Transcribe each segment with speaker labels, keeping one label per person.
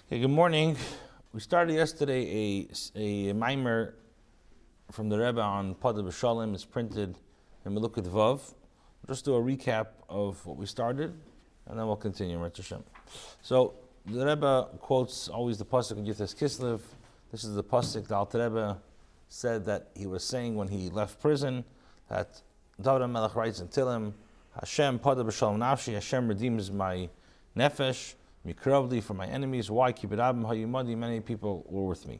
Speaker 1: Okay, good morning. We started yesterday a mimer from the Rabbi on Pada B'Shalom. It's printed in Melukot Vav. We'll just do a recap of what we started, and then we'll continue, Rat Hashem. So the Rabbi quotes always the pasuk in Yithes Kislev. This is the pasuk the Alter Rebbe said that he was saying when he left prison, that David HaMelech writes in Tilim, Hashem Pada B'Shalom Nafshi, Hashem redeems my nefesh, Mikravli for my enemies. Why? Kibirabim hayumadi. Many people were with me.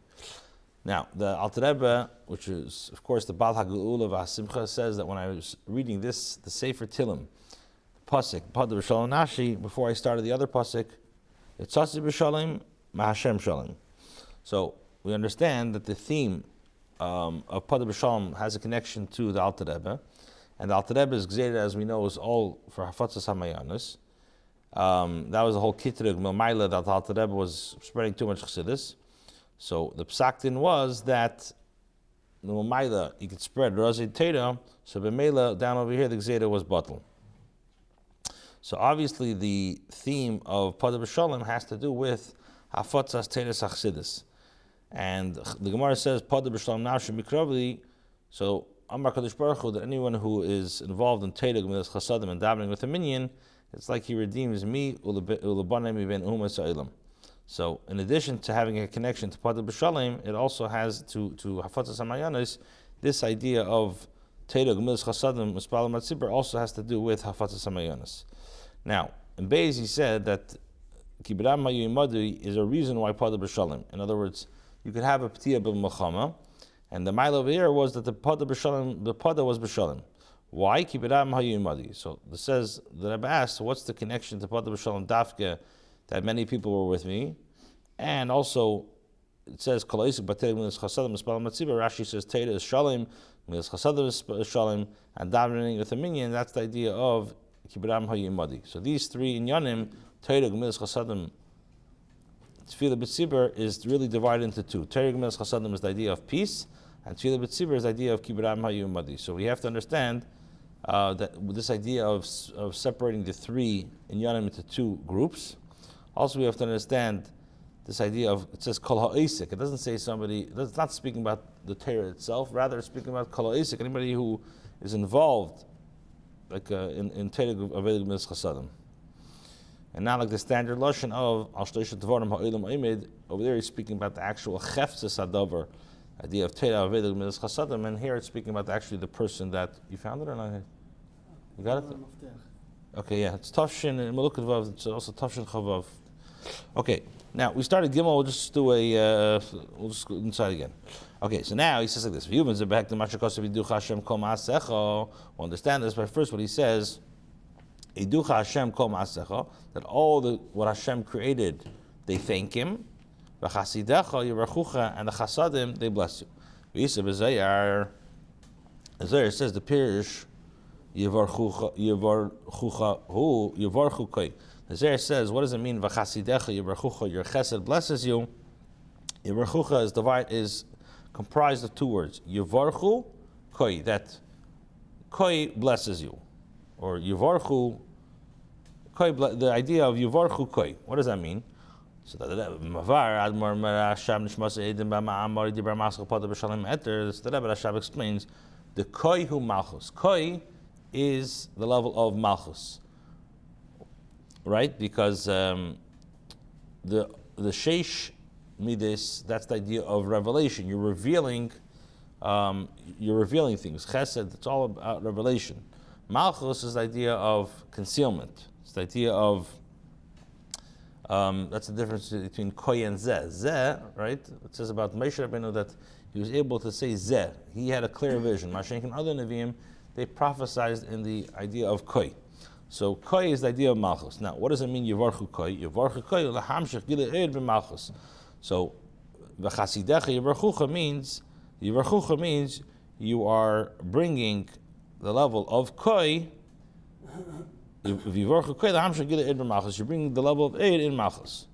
Speaker 1: Now, the Alter Rebbe, which is of course the Baal HaGeula v'Hasimcha, says that when I was reading this, the Sefer Tilim, the pasuk Pada B'Shalom Nashi, before I started the other pasuk, it's Chasidus B'Shalom, Mahashem Shalom. So we understand that the theme of Pada B'Shalom has a connection to the Alter Rebbe, and the Alter Rebbe's Gzeira, as we know, is all for Hafatzas HaMayanos. That was the whole kitrug milmaila that Alter Rebbe was spreading too much Chasidus. So the psaktin was that the milmaila you could spread razid teira. So b'meila down over here the gzeira was batal. So obviously the theme of Pada B'Shalom has to do with hafatzas teiras Chasidus, and the Gemara says Pada B'Shalom nafshi mikravli. So Amar Kadosh Baruch Hu, that anyone who is involved in teira gemilas chasadim and davening with a minyan, it's like he redeems me. So, in addition to having a connection to Pada B'Shalom, it also has to Hafatzas HaMayanos. This idea of Teira Gemilas Chasadim Mispalim Matzibur also has to do with Hafatzas HaMayanos. Now, in Beis he said that Kibiram Hayimadu is a reason why Pada B'Shalom. In other words, you could have a P'tiyah B'Machama, and the mile over here was that the Pada was B'Shalom. Why? Kibiram hayumadi. So this says, the Rabbi asked, what's the connection to Pada B'Shalom Dafke that many people were with me? And also, it says, Rashi says, Teira is Shalom, Milas Chasadim is Shalom, and davening with a minyan, that's the idea of Kibiram hayumadi. So these three in Yanim, Teira, Milas Chasadim, Tefillah B'Tzibur is really divided into two. Teira, Milas Chasadim is the idea of peace, and Tefillah B'Tzibur is the idea of Kibiram hayumadi. So we have to understand that this idea of separating the three in Yanim into two groups. Also, we have to understand this idea of, it says Kol HaOsek. It doesn't say somebody, it's not speaking about the Torah itself, rather it's speaking about Kol HaOsek, anybody who is involved like in Torah Aved Gemilas Chasadim. And not like the standard Lashon of Al Shloisha Dvarim Ha'olam Omed. Over there he's speaking about the actual Cheftzes HaDavar, idea of Torah Aved Gemilas Chasadim, and here it's speaking about actually the person that, you found it or not? You got it? Okay, yeah, it's Tafshin and Melukot Vav. It's also Tafshin Chavav. Okay, now we started Gimel. We'll just do we'll just go inside again. Okay, so now he says like this: We'll understand this by first what he says. That all what Hashem created, they thank Him. And the Chasadim, they bless you. Zayar says the Pirish. Yivarchu koi. The Zer says, what does it mean? V'chasidecha yivarchucha, your chesed blesses you. Yivarchucha is comprised of two words. Yivarchu koi, that koi blesses you, or yivarchu koi. The idea of yivarchu koi. What does that mean? So that Mavar Admor Merasham Nishmas Edim Ba'Ma'amar Dibra Maschal Pada B'Shalom Eter. The Rebbe Rashab explains the koi hu malchus. Koi is the level of malchus, right? Because the sheish midas, that's the idea of revelation. You're revealing things. Chesed, it's all about revelation. Malchus is the idea of concealment. It's the idea of that's the difference between koi and zeh. Zeh, right? It says about Moshe Rabbeinu that he was able to say zeh. He had a clear vision. Mashenk and other neviim, they prophesied in the idea of koi. So koi is the idea of malchus. Now, what does it mean? Yivarchu koi. Yivarchu koi lahamshich gile'ed b'malchus. So v'chasidecha yivarchucha means you are bringing the level of koi. Yivarchu koi lahamshich gile'ed b'malchus. You're bringing the level of eid in malchus.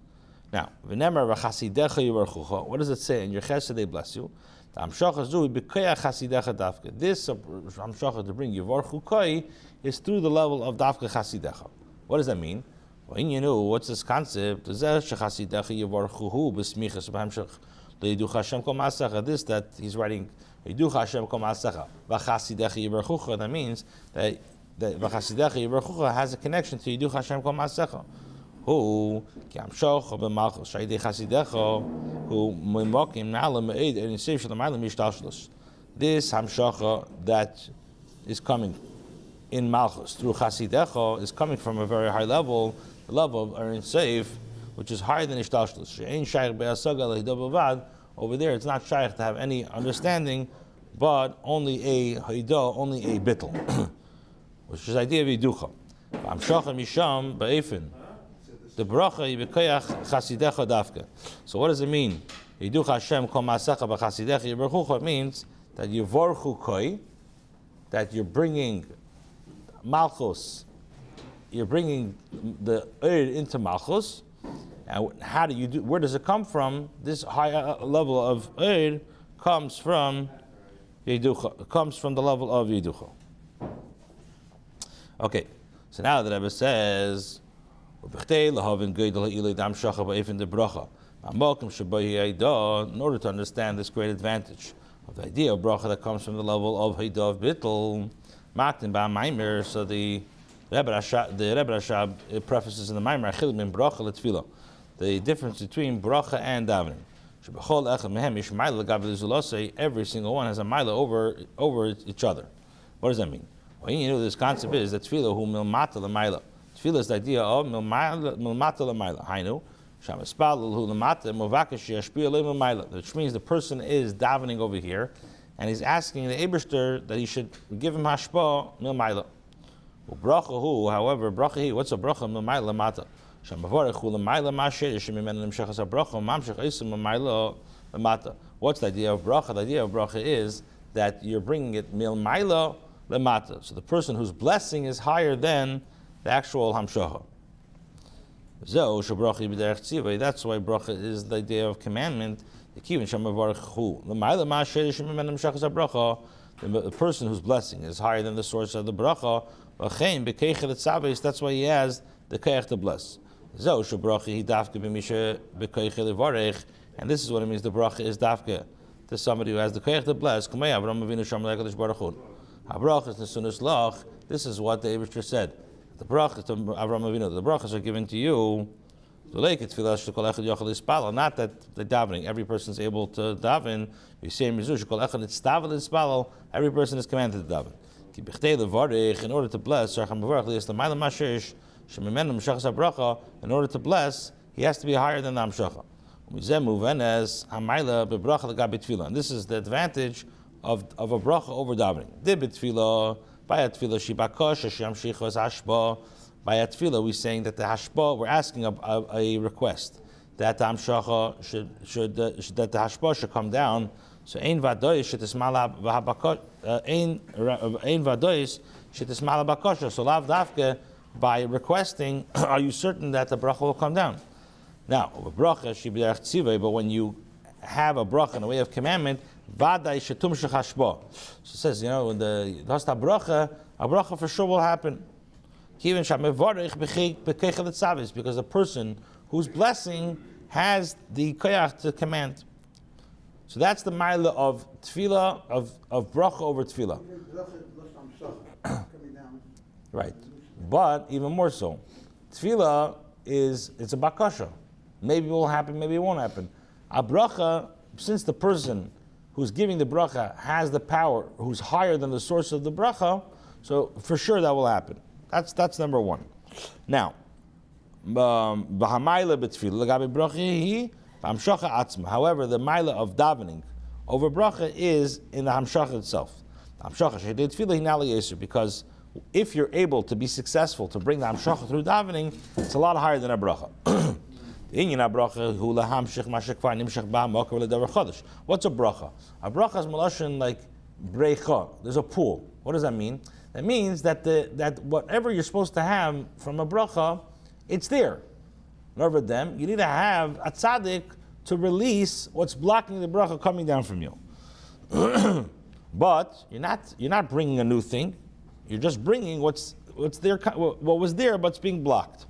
Speaker 1: Now, v'nemer v'chasidecha yivarchucha. What does it say? In your chesed they bless you. This Hamshacha to bring Yivarchu Koi is through the level of Dafka Chasidecha. What does that mean? When you know what's this concept? This that he's writing that means that has a connection to Yiduch Hashem Kol Maasecha. Who Kiamshoch b'Malchus Shaydei Chasidecha who Mimokim Na'ala Me'ed and Yisef Shalamayla Mishtalshlus. This Hamshocha that is coming in Malchus through Chasidecha is coming from a very high level, the level of Erin Seif, which is higher than Ishtalshlus. She'ein Shaykh Be'asaga Lehidah Bavad. Over there, it's not Shaykh to have any understanding, but only a Haidah, only a bittul, which is the idea of Yiducha. Hamshocha Misham Ba'efin. The bracha yibekayach chasidecha dafka. So what does it mean? Yiduch Hashem kol maasecha b'chasidecha yiberchucha. It means that yivorchu koi, that you're bringing malchus, you're bringing the eid into malchus. And how do you do? Where does it come from? This high level of eid comes from yiducha. Comes from the level of yiducha. Okay, so now the Rebbe says. In order to understand this great advantage of the idea of bracha that comes from the level of Haidav Bittel, so the Rebbe Rashab prefaces in the Maimer the difference between bracha and davening. Every single one has a mila over each other. What does that mean? Well, you know this concept is that tefillah hu milmata l'mayla. Tefillah is the idea of milmata l'mayla. Hainu shamaspal hu l'mata movakesh yashpia l'mayla, which means the person is davening over here, and he's asking the Eibishter that he should give him hashpa milmayla. Bracha hu, however, bracha he. What's a bracha milmayla l'mata? Shamavarech hu l'mayla masher shemimen nimshachas bracha mamshach isim milmayla l'mata. What's the idea of bracha? The idea of bracha is that you're bringing it milmayla l'mata. So the person whose blessing is higher than the actual hamshacha. That's why bracha is the idea of commandment. The person whose blessing is higher than the source of the bracha. That's why he has the kayach to bless. And this is what it means. The bracha is dafka to somebody who has the kayach to bless. This is what the Eibishter said. The brachas to Avraham Avinu, the brachas are given to you. Not that the davening, every person is able to daven. Every person is commanded to daven. In order to bless, in order to bless, he has to be higher than the Amshacha. And this is the advantage of a bracha over davening. By a tefillah, we're saying that the hashpa, we're asking a request that the hamshacha that the hashpa should come down. So ein vadois shetismala bakosha. So lav dafke, by requesting, are you certain that the bracha will come down? Now, bracha shibderech tzivay, but when you have a bracha in a way of commandment, vaday shetum shechashpa. So it says, when the hasta bracha, a bracha for sure will happen. Because the person whose blessing has the koyach to command. So that's the mila of tefillah, of bracha over tefillah. Right. But even more so, tefillah it's a bakasha. Maybe it will happen, maybe it won't happen. A bracha, since the person who's giving the bracha has the power, who's higher than the source of the bracha, so for sure that will happen. That's number one. Now, however, the mila of davening over bracha is in the hamshacha itself. Because if you're able to be successful to bring the hamshacha through davening, it's a lot higher than a bracha. What's a bracha? A bracha is malashon like brecha. There's a pool. What does that mean? That means that that whatever you're supposed to have from a bracha, it's there. You need to have a tzaddik to release what's blocking the bracha coming down from you. But you're not bringing a new thing. You're just bringing what's there, what was there, but it's being blocked.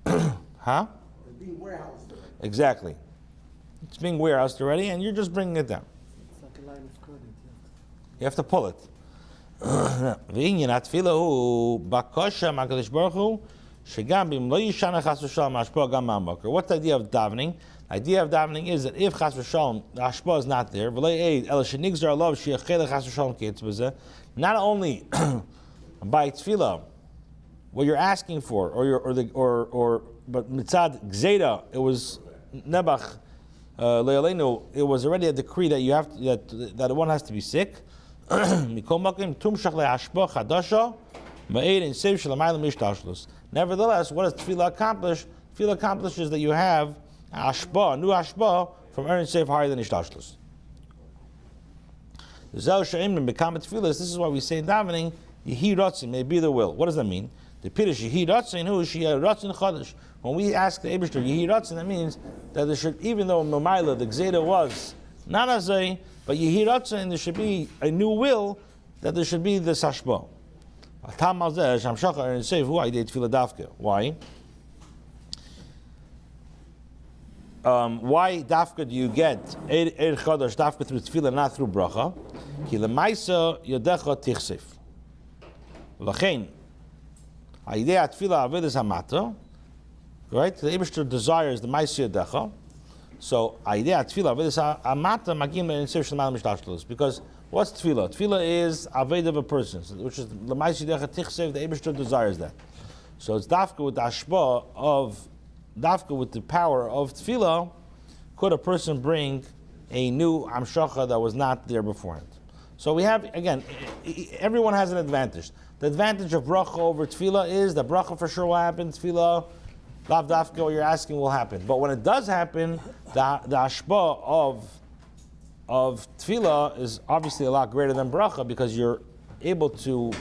Speaker 1: Huh?
Speaker 2: It's being warehoused already.
Speaker 1: Exactly. It's being warehoused already, and you're just bringing it down.
Speaker 3: It's like a line of credit,
Speaker 1: You have to pull it. V'inyan atfila hu bakosha makadosh baruch hu shegam bim lo yishana chas v'shalom hashpah gam ma'amakar. What's the idea of davening? The idea of davening is that if chas v'shalom the hashpah is not there, v'lo eid el shenigzar alav sheyachel chas v'shalom keitzbazeh. Not only by tefillah, what you're asking for, but mitzad gzeda, it was nebach le'aleinu. It was already a decree that you have that one has to be sick. Nevertheless, what does tefillah accomplish? Tefillah accomplishes that you have ashba, new ashba from earning safe higher than ishtashlos. This is why we say in davening, Yehi Ratzin, may be the will. What does that mean? The Piddush Yehi Ratzin, who is Yehi Ratzin Chadash. When we ask the Eibishter Yehi Ratzin, that means that there should, even though Mamaila, the Gzeda was not Azay, but Yehi Ratzin, there should be a new will, that there should be this Hashba. Why? Why dafka do you get Eir Chadash dafka through tefillah, not through bracha? Ki lemaisa yodecha tichsef. L'chein, ha'idei tefillah avedis hamata, right? The Eibishter desires the maisa yodecha. So ha'idei tefillah avedis hamata magim le'insev shel ma'al mishtashlos. Because what's tefillah? Tefillah is aved of a person, which is lemaisa yodecha tichsef. The Eibishter desires that. So it's dafka with the ashba of dafka with the power of tefillah, could a person bring a new amshacha that was not there beforehand. So we have, again, everyone has an advantage. The advantage of bracha over tefillah is that bracha for sure will happen, tefillah, lav dafka, what you're asking will happen. But when it does happen, the ashba of tefillah is obviously a lot greater than bracha because you're able to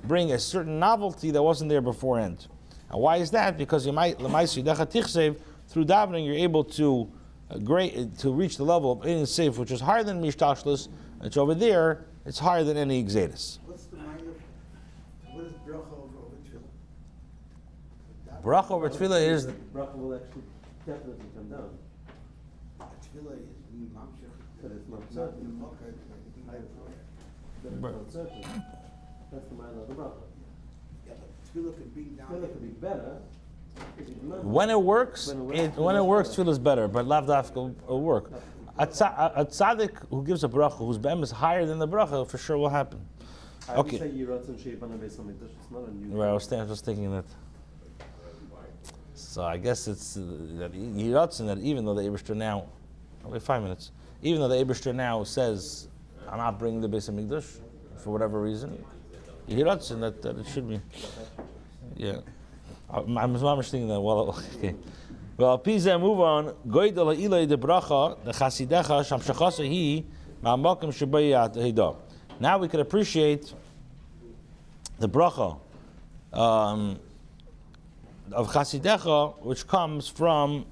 Speaker 1: bring a certain novelty that wasn't there beforehand. And why is that? Because through davening you're able to reach the level of Ein Seif, which is higher than Mishtashlis, which over there it's higher than any Exedus.
Speaker 2: What's the mind of, what is bracha over tefillah?
Speaker 1: Bracha over tefillah is...
Speaker 3: Bracha will actually definitely come down.
Speaker 2: Tefillah is mamshech.
Speaker 3: But it's not
Speaker 2: Not
Speaker 3: certain.
Speaker 2: in the Makkah, it's like
Speaker 3: But it's not certain. That's the mind of the bracha.
Speaker 2: yeah, but tefillah can bring down.
Speaker 3: Tefillah could be better.
Speaker 1: When it works, tefillah is better, but lav dafka will work. A tzaddik who gives a bracha, whose be'em is higher than the bracha, for sure will happen. Okay.
Speaker 3: Say Yiratzon Sheibana Beis Hamikdash. It's not unusual.
Speaker 1: Right, I was thinking that. So I guess it's that Yiratzon, that even though the Eibishter now, wait 5 minutes, even though the Eibishter now says, I'm not bringing the Beis Hamikdash for whatever reason, Yiratzon that it should be. Yeah. I'm thinking that, well, okay. Well, Pizah, move on. Goydel ha'ilay de bracha, the chasidecha, shamshachasa hi, ma'amakim shabayat hida. Now we can appreciate the bracha of chasidecha, which comes from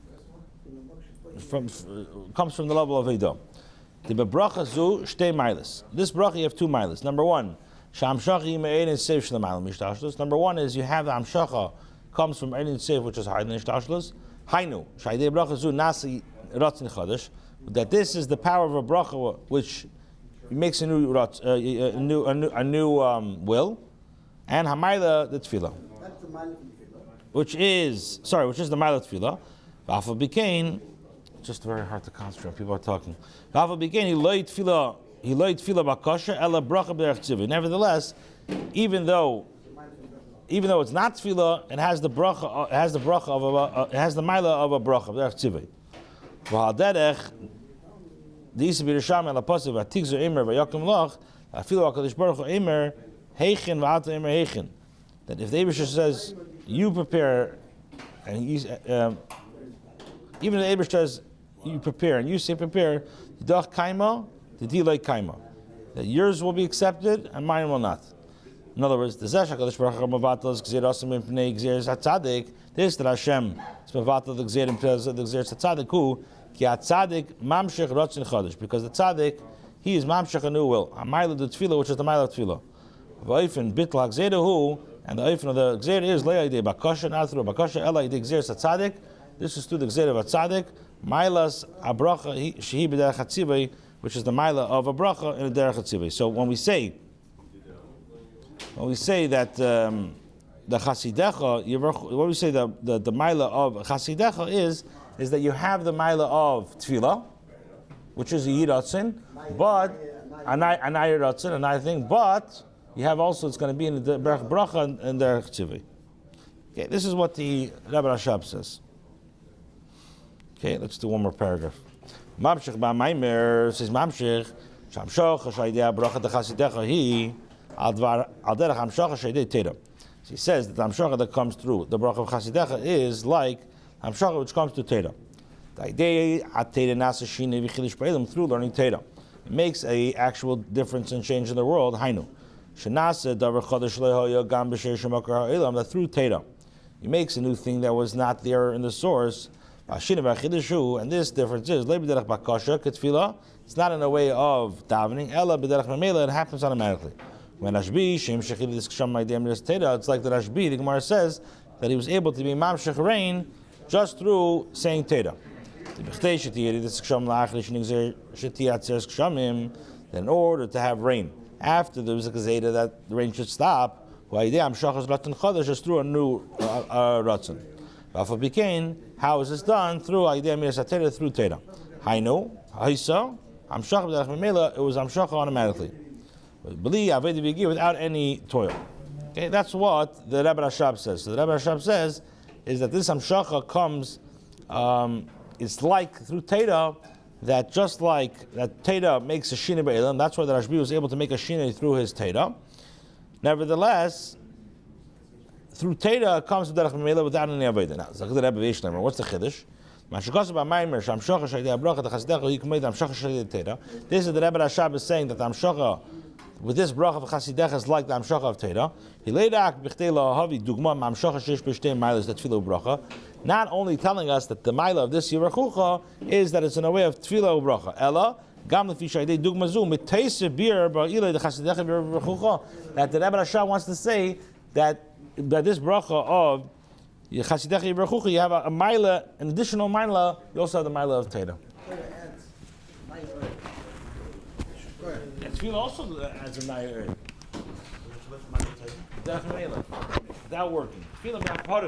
Speaker 1: the level of hida. The bracha zu shtei milas. This bracha you have 2 milas. Number 1, shamshachi me'ein seif shlemal mishtashlos. Number 1 is you have the amshacha comes from Ein Seif, which is higher than Ishtashlos. Hainu, Shaydei Bracha Zu Nasi Ratzin Chadash. That this is the power of a bracha which makes a new will, and Hamayla the Tefillah.
Speaker 2: That's the mind of tefillah.
Speaker 1: Which is the Maila Tefillah. V'afal Bikain, just very hard to concentrate. People are talking. V'afal Bikain, he loy Tefillah bakasha ela bracha b'derech tzivui. Nevertheless, even though it's not tefillah, it has the bracha. It has the mila of a bracha. Derech tzivui. V'halderech diisi b'risham el apasiv v'atigzer emer v'yakim loch afilu hakadosh baruch hu emer heichen v'ata emer heichen. That if the Eibishter says you prepare, and he's even if the Eibishter says you prepare, and you say prepare, dach kaima, the delay kaima, that yours will be accepted and mine will not. In other words, the Zesh HaKadosh Baruch Hu Mavatal Gzeirasim Mipnei Gzeiras HaTzadik, this that Hashem is Mavatal the Gzeirim the Gzeiras HaTzadik who Ki HaTzadik Mamshech Ratzin Chodesh, because the Tzadik, he is Mamshech a new will. Amayla the Tefillah, which is the Mayla Tefillah. V'oifen Bitl HaGzeira hu And the oifen of the gzeir is le'ayidei bakasha, not through bakasha, ela yidei gzeir satzadik. This is through the gzeir of a tzaddik. Mailas abracha shehi b'derech hatzivei, which is the maila of a bracha in a derech hatzivei. So when we say that the chasidecha, what we say the maila of chasidecha is that you have the maila of tefillah, which is a yiratzin, but anayir ratzin, another thing, but you have also, it's going to be in the bracha and the derech. Okay, this is what the Rabbi Rashab says. Okay, let's do one more paragraph. Mamshech ba'maimer says mamshech shamshoch shaydei bracha dechasidecha hi al derech hamshoch shaydei teda. He says that the hamshoch that comes through the bracha of chasidecha is like hamshoch which comes to teda. The idea at teda nasa shine v'chilish ba'elim through learning teda. It makes a actual difference and change in the world. Hainu shenasa davar chodesh lehoya gam b'sher shemakar ha'elam, that through teda he makes a new thing that was not there in the source. And this difference is it's not in a way of davening, it happens automatically. When Rashbi, it's like the Rashbi, the Gemara says that he was able to be mamshech rain just through saying Teda. In order to have rain, after there was a gazeta that the rain should stop, just through a new ratzon. How is this done? Through idea miras through Teda. Hainu, Haisa, Amshach b'derech memela, it was Amshach automatically. Without any toil. Okay, that's what the Rabbi Rashab says. So the Rabbi Rashab says is that this Amshacha comes, it's like through Teda, that just like that Teda makes a Shina Ba'elam, that's why the Rashbi was able to make a Shina through his Teda. Nevertheless, through Teda comes to Derech Memela without any Avodah. Now, what's the Chiddush? This is the Rebbe Rashab is saying that the Amshacha with this bracha of Chasidecha is like the Amshacha of Teda. Not only telling us that the Maila of this Yirachucha is that it's in a way of Tefillah Bracha. Ella, that the Rebbe Rashab wants to say that this bracha of Chasidecha Yirachucha, you have a Maila, an additional Maila, you also have the Maila of Teda. Tefillah also adds a Maila. Without working. Tefillah